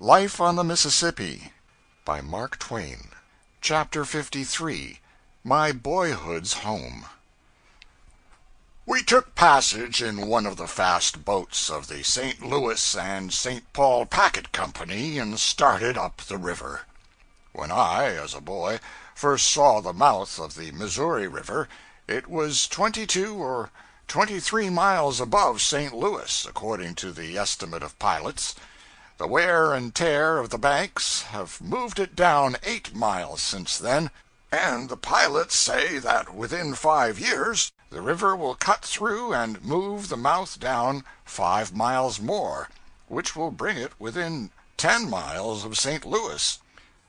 Life on the Mississippi by Mark Twain. Chapter 53. My Boyhood's Home. We took passage in one of the fast boats of the St. Louis and St. Paul Packet Company and started up the river. When I, as a boy, first saw the mouth of the Missouri River, it was 22 or 23 miles above St. Louis, according to the estimate of pilots. The wear and tear of the banks have moved it down 8 miles since then, and the pilots say that within 5 years the river will cut through and move the mouth down 5 miles more, which will bring it within 10 miles of St. Louis.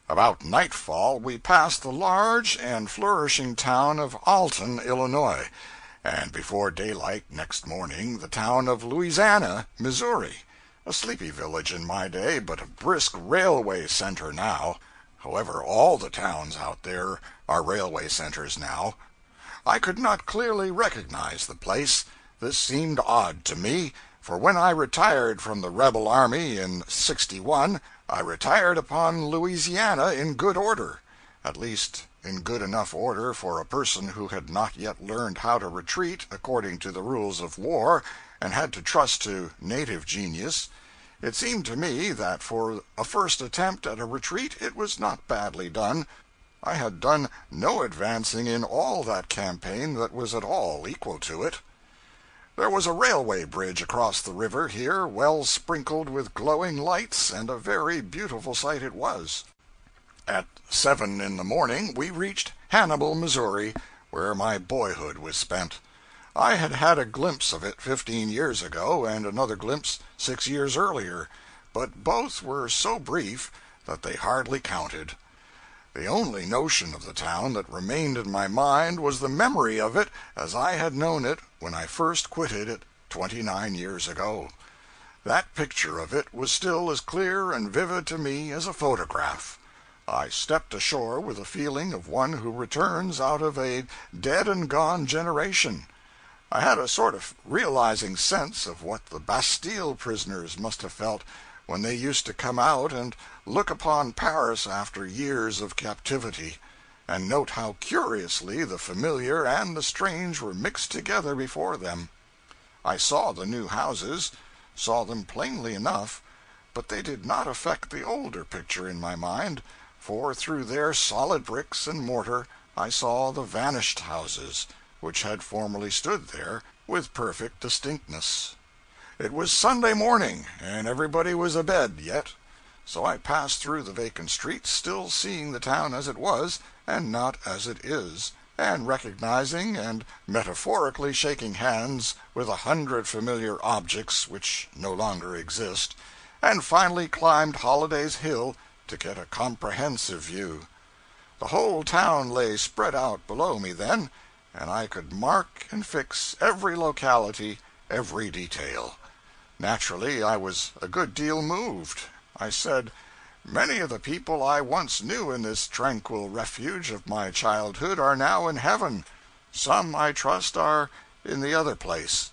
About nightfall we passed the large and flourishing town of Alton, Illinois, and before daylight next morning the town of Louisiana, Missouri, a sleepy village in my day, but a brisk railway center now. However, all the towns out there are railway centers now. I could not clearly recognize the place. This seemed odd to me, for when I retired from the rebel army in '61, I retired upon Louisiana in good order, at least in good enough order for a person who had not yet learned how to retreat according to the rules of war, and had to trust to native genius. It seemed to me that for a first attempt at a retreat it was not badly done. I had done no advancing in all that campaign that was at all equal to it. There was a railway bridge across the river here, well sprinkled with glowing lights, and a very beautiful sight it was. At 7 in the morning we reached Hannibal, Missouri, where my boyhood was spent. I had had a glimpse of it 15 years ago, and another glimpse 6 years earlier, but both were so brief that they hardly counted. The only notion of the town that remained in my mind was the memory of it as I had known it when I first quitted it 29 years ago. That picture of it was still as clear and vivid to me as a photograph. I stepped ashore with the feeling of one who returns out of a dead and gone generation. I had a sort of realizing sense of what the Bastille prisoners must have felt when they used to come out and look upon Paris after years of captivity, and note how curiously the familiar and the strange were mixed together before them. I saw the new houses, saw them plainly enough, but they did not affect the older picture in my mind, for through their solid bricks and mortar I saw the vanished houses, which had formerly stood there with perfect distinctness. It was Sunday morning, and everybody was abed yet, so I passed through the vacant streets, still seeing the town as it was, and not as it is, and recognizing and metaphorically shaking hands with 100 familiar objects which no longer exist, and finally climbed Holliday's Hill to get a comprehensive view. The whole town lay spread out below me then, and I could mark and fix every locality, every detail. Naturally, I was a good deal moved. I said, "Many of the people I once knew in this tranquil refuge of my childhood are now in heaven. Some, I trust, are in the other place."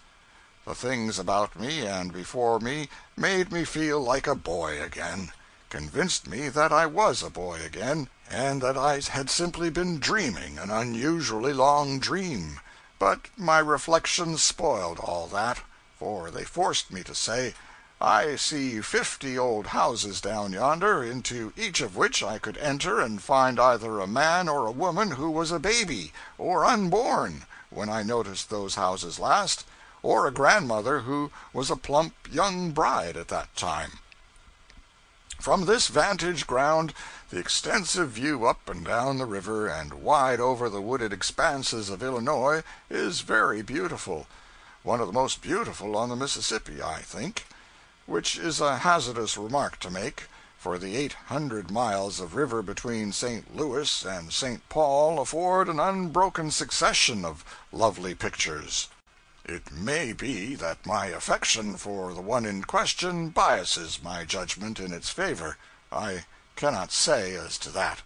The things about me and before me made me feel like a boy again, convinced me that I was a boy again, and that I had simply been dreaming an unusually long dream. But my reflections spoiled all that, for they forced me to say, "I see 50 old houses down yonder, into each of which I could enter and find either a man or a woman who was a baby, or unborn, when I noticed those houses last, or a grandmother who was a plump young bride at that time." From this vantage ground the extensive view up and down the river and wide over the wooded expanses of Illinois is very beautiful, one of the most beautiful on the Mississippi, I think, which is a hazardous remark to make, for the 800 miles of river between St. Louis and St. Paul afford an unbroken succession of lovely pictures. It may be that my affection for the one in question biases my judgment in its favor. I cannot say as to that.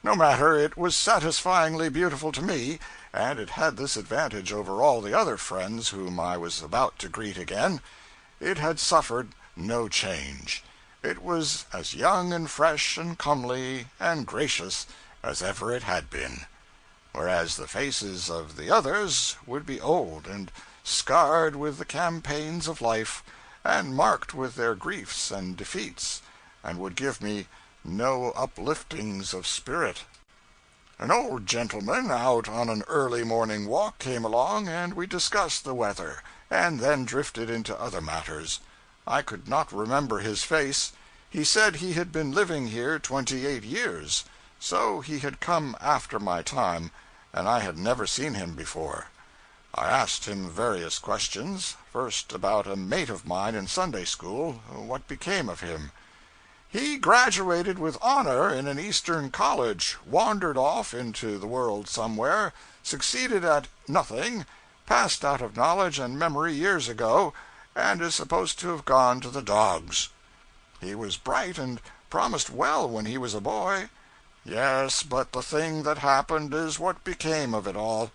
No matter, it was satisfyingly beautiful to me, and it had this advantage over all the other friends whom I was about to greet again: it had suffered no change. It was as young and fresh and comely and gracious as ever it had been, whereas the faces of the others would be old and scarred with the campaigns of life, and marked with their griefs and defeats, and would give me no upliftings of spirit. An old gentleman out on an early morning walk came along, and we discussed the weather, and then drifted into other matters. I could not remember his face. He said he had been living here 28 years, so he had come after my time, and I had never seen him before. I asked him various questions, first about a mate of mine in Sunday school, what became of him. He graduated with honor in an Eastern college, wandered off into the world somewhere, succeeded at nothing, passed out of knowledge and memory years ago, and is supposed to have gone to the dogs. He was bright and promised well when he was a boy. Yes, but the thing that happened is what became of it all.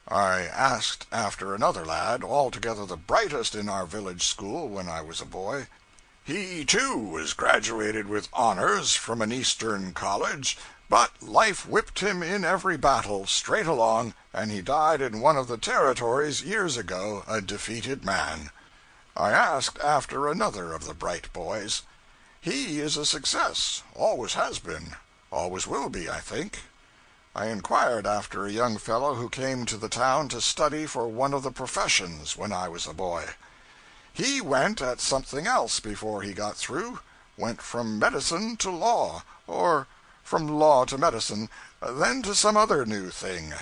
I asked after another lad, altogether the brightest in our village school when I was a boy. He, too, was graduated with honors from an Eastern college, but life whipped him in every battle, straight along, and he died in one of the territories years ago, a defeated man. I asked after another of the bright boys. He is a success, always has been, always will be, I think. I inquired after a young fellow who came to the town to study for one of the professions when I was a boy. He went at something else before he got through, went from medicine to law, or from law to medicine, then to some other new thing.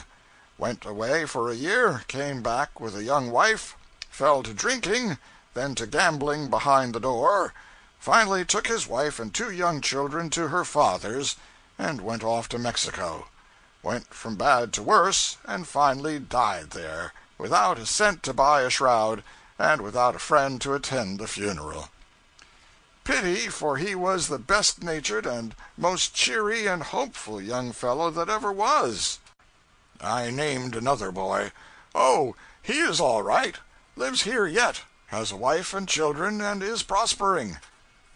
Went away for a year, came back with a young wife, fell to drinking, then to gambling behind the door, finally took his wife and 2 young children to her father's, and went off to Mexico. Went from bad to worse, and finally died there, without a cent to buy a shroud, and without a friend to attend the funeral. Pity, for he was the best-natured and most cheery and hopeful young fellow that ever was. I named another boy. Oh, he is all right. Lives here yet. Has a wife and children, and is prospering.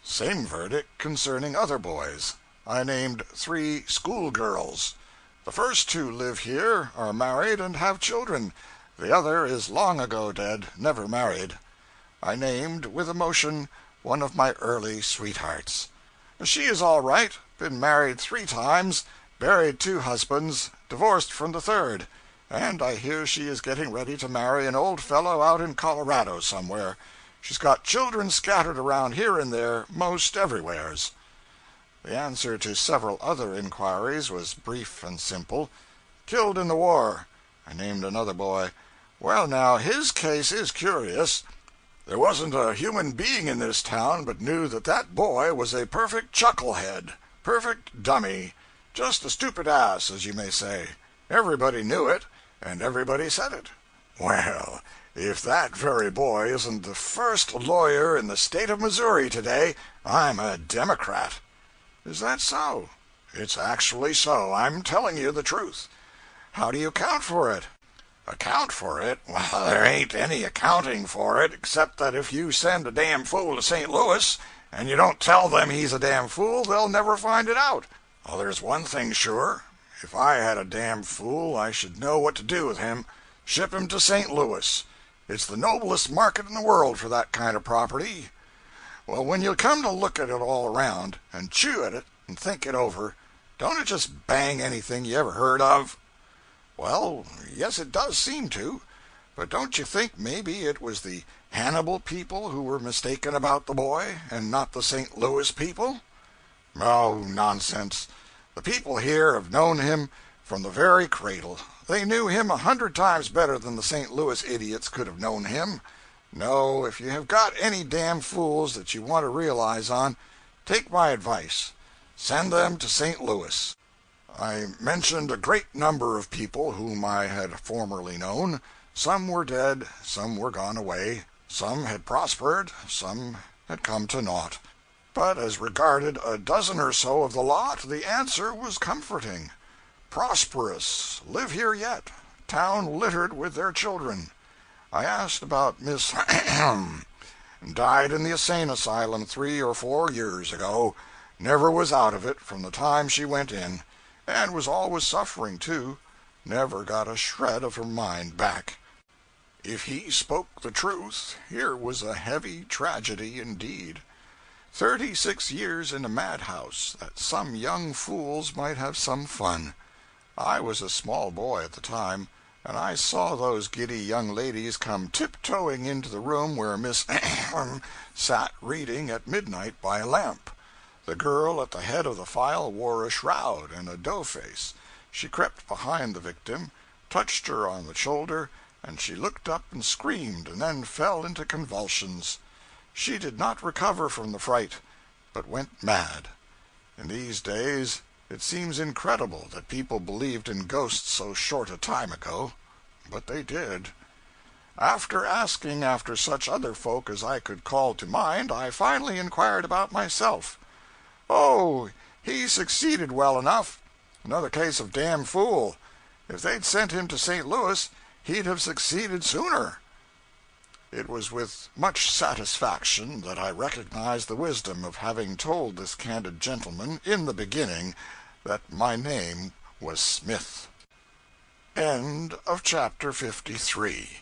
Same verdict concerning other boys. I named 3 schoolgirls. The first 2 live here, are married, and have children. The other is long ago dead, never married. I named, with emotion, one of my early sweethearts. She is all right, been married 3 times, buried 2 husbands, divorced from the 3rd, and I hear she is getting ready to marry an old fellow out in Colorado somewhere. She's got children scattered around here and there, most everywheres. The answer to several other inquiries was brief and simple. Killed in the war. I named another boy. Well, now, his case is curious. There wasn't a human being in this town but knew that that boy was a perfect chucklehead, perfect dummy, just a stupid ass, as you may say. Everybody knew it, and everybody said it. Well, if that very boy isn't the first lawyer in the state of Missouri today, I'm a Democrat. Is that so? It's actually so. I'm telling you the truth. How do you account for it? Account for it? Well, there ain't any accounting for it, except that if you send a damn fool to St. Louis, and you don't tell them he's a damn fool, they'll never find it out. Well, there's one thing sure. If I had a damn fool, I should know what to do with him. Ship him to St. Louis. It's the noblest market in the world for that kind of property. Well, when you come to look at it all around, and chew at it, and think it over, don't it just bang anything you ever heard of? Well, yes, it does seem to. But don't you think maybe it was the Hannibal people who were mistaken about the boy, and not the St. Louis people? Oh, nonsense. The people here have known him from the very cradle. They knew him 100 times better than the St. Louis idiots could have known him. No, if you have got any damn fools that you want to realize on, take my advice. Send them to St. Louis. I mentioned a great number of people whom I had formerly known. Some were dead, some were gone away, some had prospered, some had come to naught. But as regarded a dozen or so of the lot, the answer was comforting. Prosperous, live here yet, town littered with their children. I asked about Miss Died in the insane asylum 3 or 4 years ago. Never was out of it from the time she went in. And was always suffering, too. Never got a shred of her mind back. If he spoke the truth, here was a heavy tragedy indeed. 36 years in a madhouse, that some young fools might have some fun. I was a small boy at the time, and I saw those giddy young ladies come tiptoeing into the room where Miss sat reading at midnight by a lamp. The girl at the head of the file wore a shroud and a dough-face. She crept behind the victim, touched her on the shoulder, and she looked up and screamed, and then fell into convulsions. She did not recover from the fright, but went mad. In these days it seems incredible that people believed in ghosts so short a time ago, but they did. After asking after such other folk as I could call to mind, I finally inquired about myself. Oh, he succeeded well enough. Another case of damn fool. If they'd sent him to St. Louis, he'd have succeeded sooner. It was with much satisfaction that I recognized the wisdom of having told this candid gentleman, in the beginning, that my name was Smith. End of chapter 53.